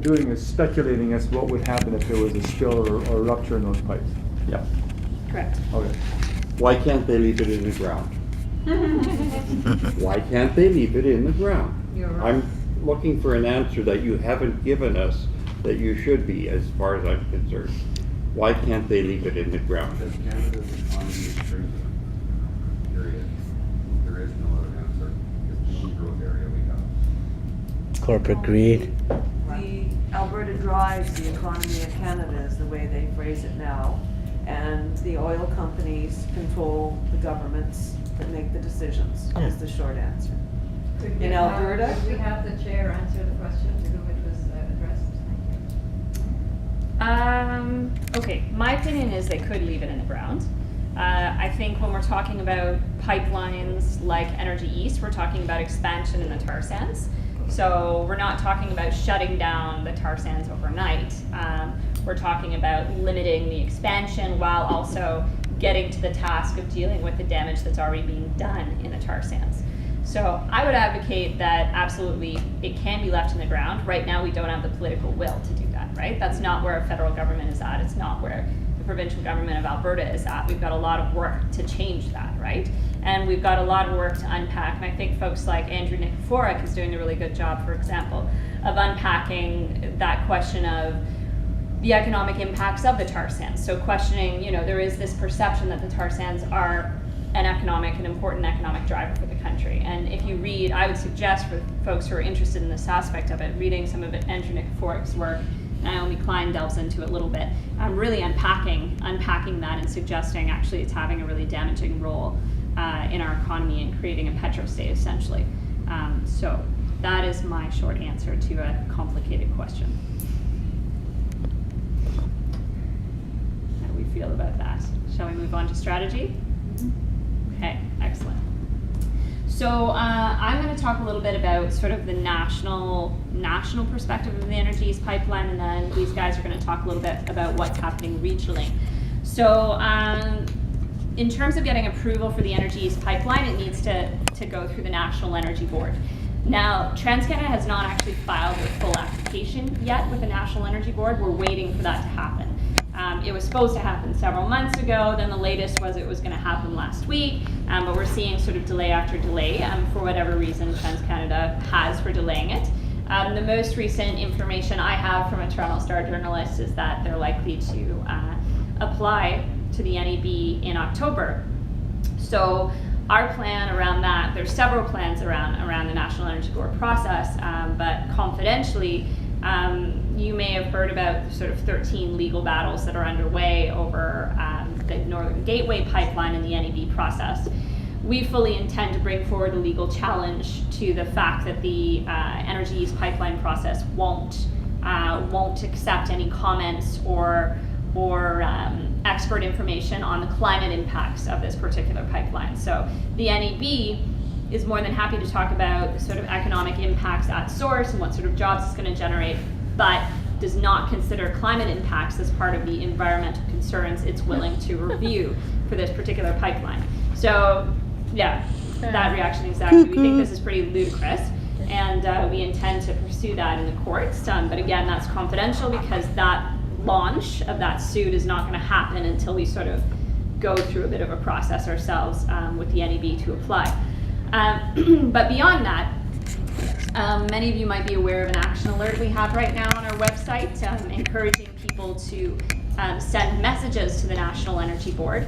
doing is speculating as to what would happen if there was a spill or rupture in those pipes. Yeah. Correct. Okay. Why can't they leave it in the ground? Why can't they leave it in the ground? You're right. I'm looking for an answer that you haven't given us that you should be, as far as I'm concerned. Why can't they leave it in the ground? Because Canada's economy is shrinking, period. There is no other answer. It's the only growth area we have. Corporate greed. The Alberta drives the economy of Canada is the way they phrase it now. And the oil companies control the governments that make the decisions, is the short answer. Could we In have- Alberta? Could we have the chair answer the question to whom it was addressed? Thank you. Okay, my opinion is they could leave it in the ground. I think when we're talking about pipelines like Energy East, we're talking about expansion in the tar sands. So we're not talking about shutting down the tar sands overnight. We're talking about limiting the expansion while also getting to the task of dealing with the damage that's already being done in the tar sands. So I would advocate that absolutely it can be left in the ground. Right now we don't have the political will to do that, right? That's not where our federal government is at. It's not where the provincial government of Alberta is at. We've got a lot of work to change that, right? And we've got a lot of work to unpack. And I think folks like Andrew Nikiforuk is doing a really good job, for example, of unpacking that question of the economic impacts of the tar sands. So questioning, there is this perception that the tar sands are an important economic driver for the country. And if you read, I would suggest for folks who are interested in this aspect of it, reading some of Andrew Nikiforuk's work. Naomi Klein delves into it a little bit. Really unpacking that and suggesting actually it's having a really damaging role in our economy and creating a petrostate essentially. So that is my short answer to a complicated question. How do we feel about that? Shall we move on to strategy? Okay, excellent. So I'm going to talk a little bit about sort of the national perspective of the Energy East pipeline, and then these guys are going to talk a little bit about what's happening regionally. So in terms of getting approval for the Energy East pipeline, it needs to go through the National Energy Board. Now, TransCanada has not actually filed their full application yet with the National Energy Board. We're waiting for that to happen. It was supposed to happen several months ago. Then the latest was it was going to happen last week, but we're seeing sort of delay after delay for whatever reason TransCanada has for delaying it. The most recent information I have from a Toronto Star journalist is that they're likely to apply to the NEB in October. So our plan around that, there's several plans around the National Energy Board process, but confidentially, you may have heard about the sort of 13 legal battles that are underway over the Northern Gateway pipeline and the NEB process. We fully intend to bring forward a legal challenge to the fact that the Energy East pipeline process won't accept any comments or expert information on the climate impacts of this particular pipeline. So the NEB is more than happy to talk about the sort of economic impacts at source and what sort of jobs it's going to generate, but does not consider climate impacts as part of the environmental concerns it's willing to review for this particular pipeline. So yeah, that reaction exactly. We think this is pretty ludicrous, and we intend to pursue that in the courts. But again, that's confidential because that launch of that suit is not going to happen until we sort of go through a bit of a process ourselves with the NEB to apply. But beyond that, many of you might be aware of an action alert we have right now on our website, encouraging people to send messages to the National Energy Board,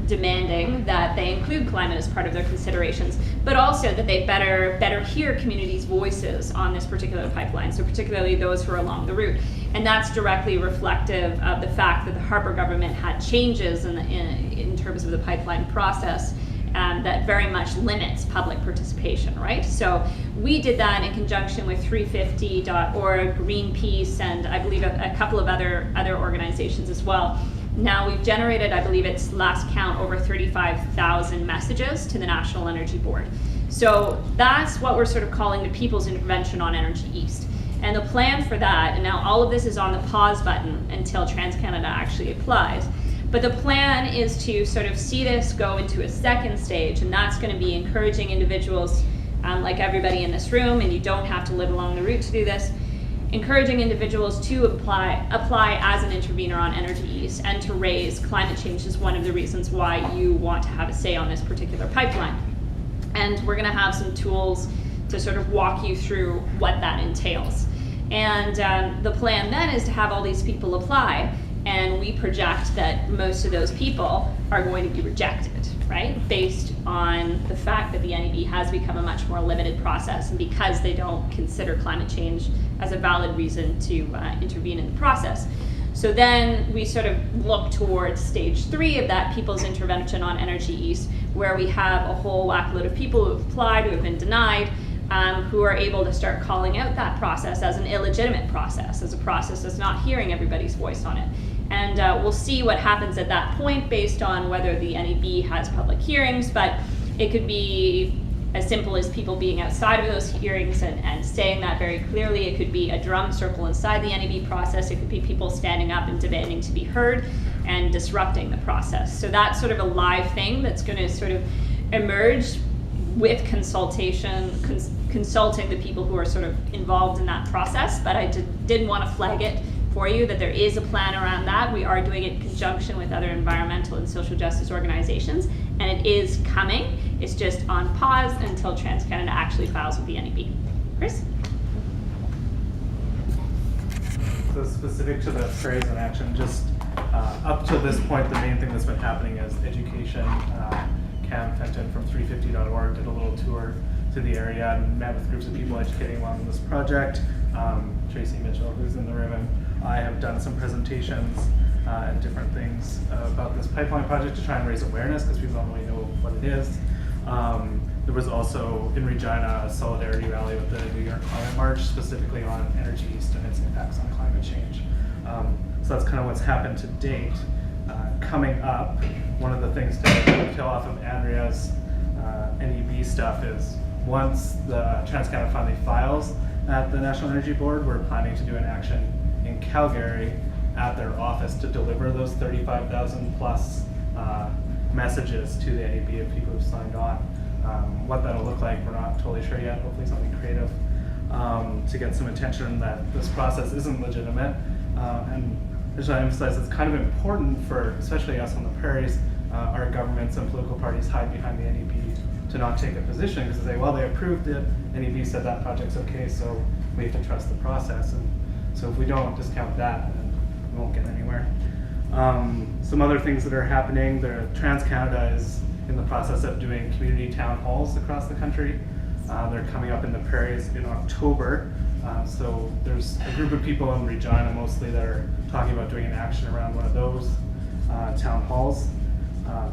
demanding that they include climate as part of their considerations, but also that they better hear communities' voices on this particular pipeline, so particularly those who are along the route. And that's directly reflective of the fact that the Harper government had changes in terms of the pipeline process that very much limits public participation, right? So we did that in conjunction with 350.org, Greenpeace, and I believe a couple of other organizations as well. Now we've generated, I believe it's last count, over 35,000 messages to the National Energy Board. So that's what we're sort of calling the People's Intervention on Energy East. And the plan for that, and now all of this is on the pause button until TransCanada actually applies, but the plan is to sort of see this go into a second stage, and that's going to be encouraging individuals like everybody in this room, and you don't have to live along the route to do this, encouraging individuals to apply as an intervener on Energy East and to raise climate change is one of the reasons why you want to have a say on this particular pipeline. And we're going to have some tools to sort of walk you through what that entails. And the plan then is to have all these people apply, and we project that most of those people are going to be rejected, right? Based on the fact that the NEB has become a much more limited process, and because they don't consider climate change as a valid reason to intervene in the process. So then we sort of look towards stage 3 of that people's intervention on Energy East, where we have a whole whackload of people who have applied, who have been denied, who are able to start calling out that process as an illegitimate process, as a process that's not hearing everybody's voice on it. And we'll see what happens at that point based on whether the NEB has public hearings, but it could be as simple as people being outside of those hearings and saying that very clearly. It could be a drum circle inside the NEB process. It could be people standing up and demanding to be heard and disrupting the process. So that's sort of a live thing that's going to sort of emerge with consulting the people who are sort of involved in that process. But I did want to flag it for you that there is a plan around that. We are doing it in conjunction with other environmental and social justice organizations, and it is coming. It's just on pause until TransCanada actually files with the NEB. Chris? So specific to the Prairies in Action, just up to this point, the main thing that's been happening is education. Cam Fenton from 350.org did a little tour to the area and met with groups of people educating along this project. Tracy Mitchell, who's in the room, and I have done some presentations and different things about this pipeline project to try and raise awareness, because people don't really know what it is. There was also in Regina a solidarity rally with the New York Climate March, specifically on Energy East and its impacts on climate change. So that's kind of what's happened to date. Coming up, one of the things to kill off of Andrea's NEB stuff is once the TransCanada finally files at the National Energy Board, we're planning to do an action in Calgary at their office to deliver those 35,000 plus messages to the NEB of people who've signed on. What that'll look like, we're not totally sure yet. Hopefully something creative to get some attention that this process isn't legitimate. And I just want to emphasize it's kind of important for, especially us on the prairies, our governments and political parties hide behind the NEB to not take a position, because they say, well, they approved it, NEB said that project's okay, so we have to trust the process. And so if we don't discount that, then we won't get anywhere. Some other things that are happening, TransCanada is in the process of doing community town halls across the country. They're coming up in the prairies in October. So there's a group of people in Regina mostly that are talking about doing an action around one of those town halls.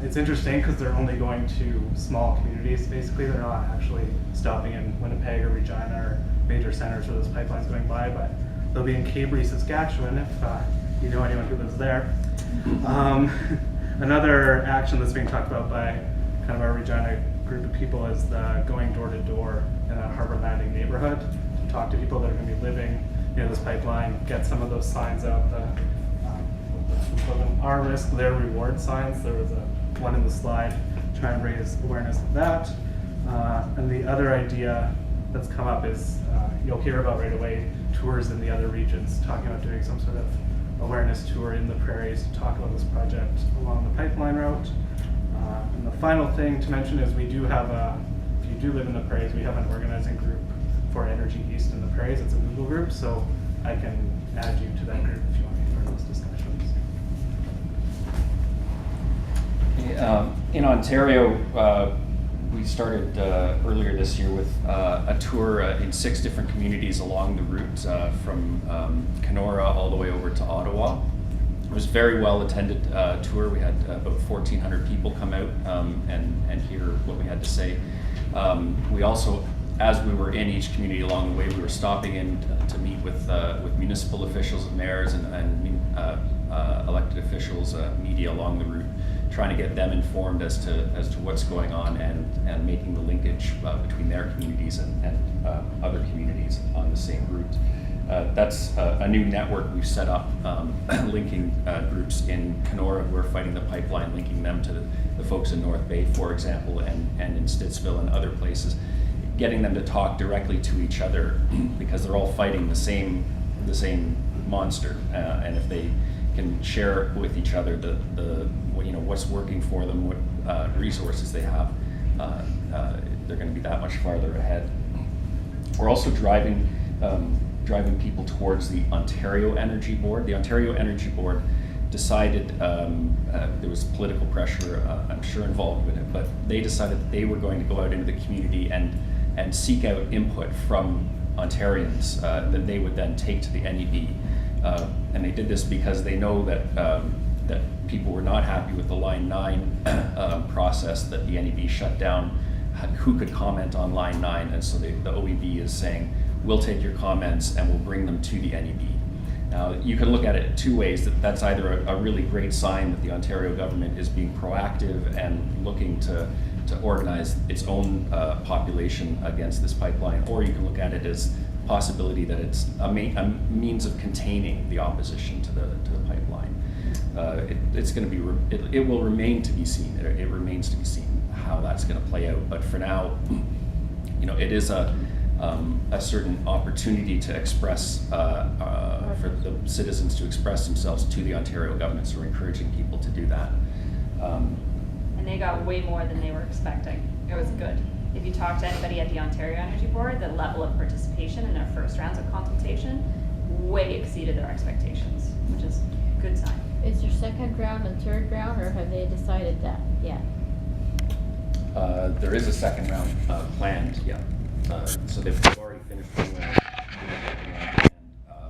It's interesting because they're only going to small communities, basically. They're not actually stopping in Winnipeg or Regina or major centers where this pipeline's going by, but they'll be in Cabri, Saskatchewan, if you know anyone who lives there. Another action that's being talked about by kind of our Regina group of people is the going door to door in a Harbor Landing neighborhood to talk to people that are going to be living near this pipeline, get some of those signs out, our risk, their reward signs. There was one in the slide, try and raise awareness of that. And the other idea that's come up is you'll hear about right away tours in the other regions, talking about doing some sort of awareness tour in the prairies to talk about this project along the pipeline route. And the final thing to mention is we do have if you do live in the prairies, we have an organizing group for Energy East in the prairies. It's a Google group, so I can add you to that group if you want to hear those discussions. In Ontario, we started earlier this year with a tour in 6 different communities along the route from Kenora all the way over to Ottawa. It was a very well attended tour. We had about 1,400 people come out and hear what we had to say. We also, as we were in each community along the way, we were stopping in to meet with municipal officials and mayors and elected officials, media along the route, trying to get them informed as to what's going on and making the linkage between their communities and other communities on the same route. That's a new network we've set up, linking groups in Kenora who are fighting the pipeline, linking them to the folks in North Bay, for example, and in Stittsville and other places, getting them to talk directly to each other because they're all fighting the same the same monster, and if they can share with each other the what's working for them, what resources they have, they're going to be that much farther ahead. We're also driving people towards the Ontario Energy Board. The Ontario Energy Board decided, there was political pressure, I'm sure, involved with it, but they decided that they were going to go out into the community and seek out input from Ontarians that they would then take to the NEB. And they did this because they know that people were not happy with the Line 9 process that the NEB shut down, who could comment on Line 9, and so the OEB is saying, we'll take your comments and we'll bring them to the NEB. Now, you can look at it two ways. That's either a really great sign that the Ontario government is being proactive and looking to organize its own population against this pipeline, or you can look at it as a possibility that it's a means of containing the opposition to the pipeline. It's going to be, it will remain to be seen. It remains to be seen how that's going to play out. But for now, it is a certain opportunity to express, for the citizens to express themselves to the Ontario government, so we're encouraging people to do that. And they got way more than they were expecting. It was good. If you talk to anybody at the Ontario Energy Board, the level of participation in their first rounds of consultation way exceeded their expectations, which is a good sign. Is there second round and third round, or have they decided that yet? There is a second round planned, yeah. So they've already finished one round, and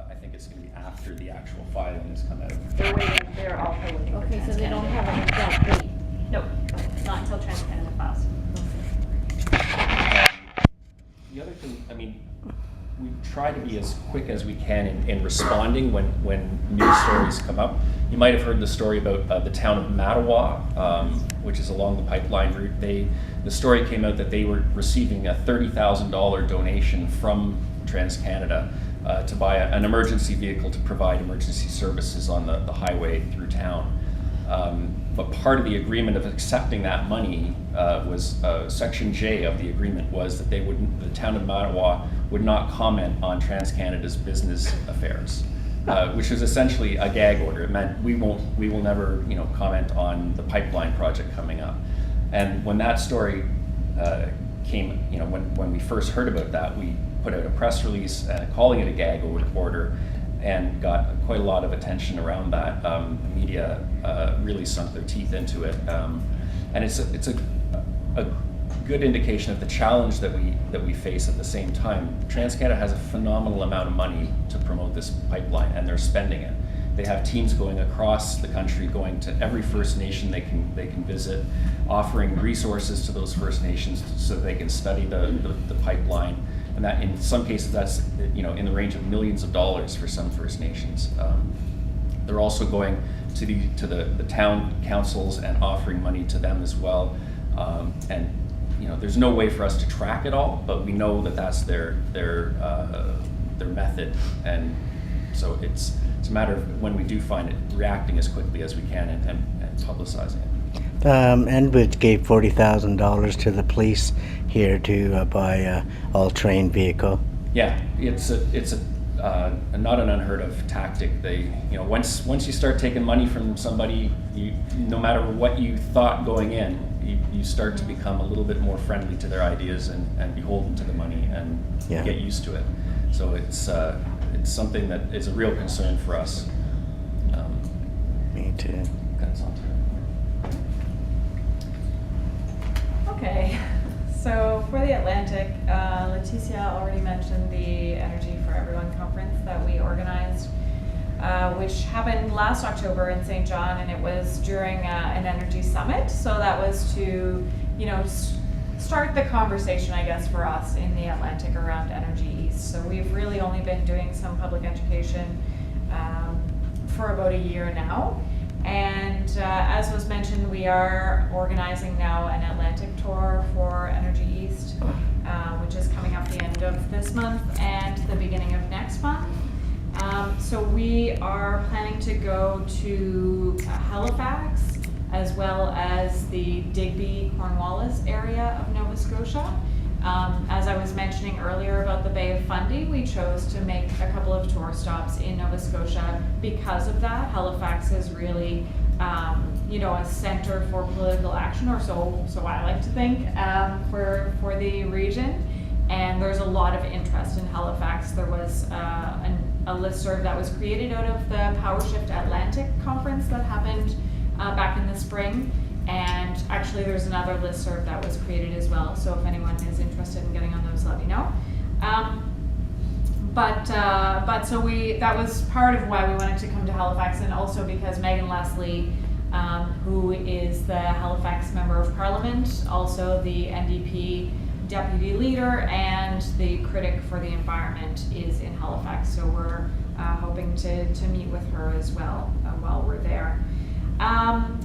I think it's going to be after the actual filing has come out. They're also waiting for Okay, so they don't TransCanada. have an exact date. Nope, not until TransCanada files. The other thing, we try to be as quick as we can in responding when news stories come up. You might have heard the story about the town of Mattawa, which is along the pipeline route. The story came out that they were receiving a $30,000 donation from TransCanada to buy an emergency vehicle to provide emergency services on the highway through town. But part of the agreement of accepting that money was Section J of the agreement was that the town of Mattawa would not comment on TransCanada's business affairs, which is essentially a gag order. It meant we will never comment on the pipeline project coming up. And when that story came, when we first heard about that, we put out a press release calling it a gag order, and got quite a lot of attention around that. The media really sunk their teeth into it, and it's a good indication of the challenge that we face. At the same time, TransCanada has a phenomenal amount of money to promote this pipeline, and they're spending it. They have teams going across the country, going to every First Nation they can visit, offering resources to those First Nations so they can study the pipeline. And that, in some cases, that's in the range of millions of dollars for some First Nations. They're also going to the town councils and offering money to them as well. And there's no way for us to track it all, but we know that that's their method. And so it's a matter of, when we do find it, reacting as quickly as we can and publicizing it. Enbridge gave $40,000 to the police here to buy a all-terrain vehicle. Yeah, it's a not an unheard of tactic. They, once you start taking money from somebody, no matter what you thought going in, you start to become a little bit more friendly to their ideas and beholden to the money and get used to it. So it's something that is a real concern for us. Me too. That's on Okay, so for the Atlantic, Leticia already mentioned the Energy for Everyone conference that we organized, which happened last October in St. John, and it was during an energy summit. So that was to, start the conversation, I guess, for us in the Atlantic around Energy East. So we've really only been doing some public education for about a year now. And as was mentioned, we are organizing now an Atlantic tour for Energy East, which is coming up the end of this month and the beginning of next month. So we are planning to go to Halifax, as well as the Digby, Cornwallis area of Nova Scotia. As I was mentioning earlier about the Bay of Fundy, we chose to make a couple of tour stops in Nova Scotia because of that. Halifax is really, a center for political action, or so I like to think, for the region. And there's a lot of interest in Halifax. There was a listserv that was created out of the PowerShift Atlantic conference that happened back in the spring. And actually there's another listserv that was created as well. So if anyone is interested in getting on those, let me know. So that was part of why we wanted to come to Halifax, and also because Megan Leslie, who is the Halifax Member of Parliament, also the NDP Deputy Leader and the critic for the environment, is in Halifax. So we're hoping to meet with her as well while we're there.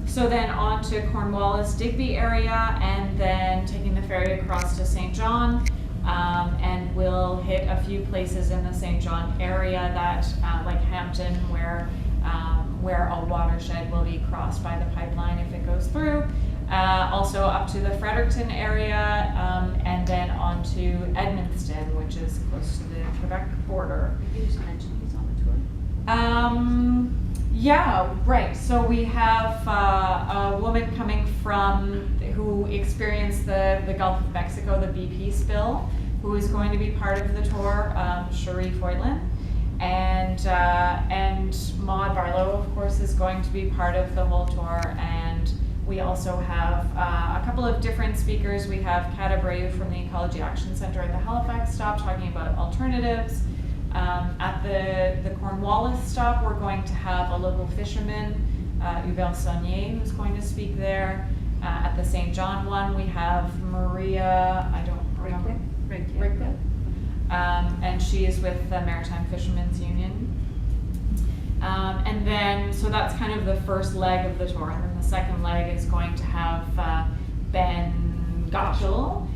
So then on to Cornwallis, Digby area, and then taking the ferry across to St. John. And we'll hit a few places in the St. John area that, like Hampton, where a watershed will be crossed by the pipeline if it goes through. Also up to the Fredericton area, and then on to Edmundston, which is close to the Quebec border. You just mentioned he's on the tour. Yeah, right. So we have a woman coming who experienced the Gulf of Mexico, the BP spill, who is going to be part of the tour, Cherie Foytlin. And Maud Barlow, of course, is going to be part of the whole tour. And we also have a couple of different speakers. We have Kat Abreu from the Ecology Action Centre at the Halifax stop talking about alternatives. At the Cornwallis stop, we're going to have a local fisherman, Hubert Saunier, who's going to speak there. At the St. John one, we have Maria, I don't remember. Rigby. And she is with the Maritime Fishermen's Union. And then, so that's kind of the first leg of the tour. And then the second leg is going to have Ben Gottschall,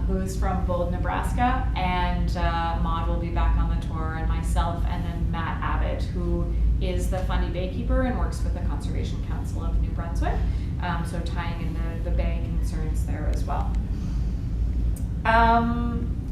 who's from Bold, Nebraska, and Maud will be back on the tour, and myself, and then Matt Abbott, who is the Fundy Baykeeper and works with the Conservation Council of New Brunswick, so tying in the bay concerns there as well.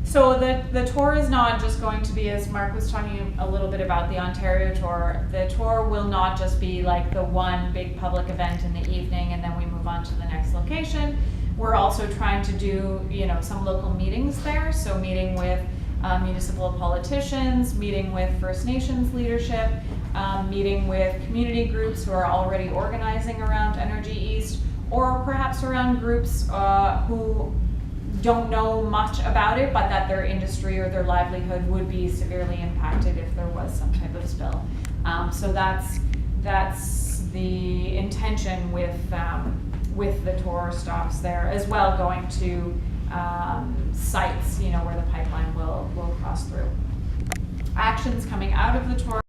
So the tour is not just going to be, as Mark was talking a little bit about the Ontario tour, the tour will not just be like the one big public event in the evening and then we move on to the next location. We're also trying to do, some local meetings there. So meeting with municipal politicians, meeting with First Nations leadership, meeting with community groups who are already organizing around Energy East, or perhaps around groups who don't know much about it, but that their industry or their livelihood would be severely impacted if there was some type of spill. So that's the intention with the tour stops there, as well going to sites, where the pipeline will cross through. Actions coming out of the tour.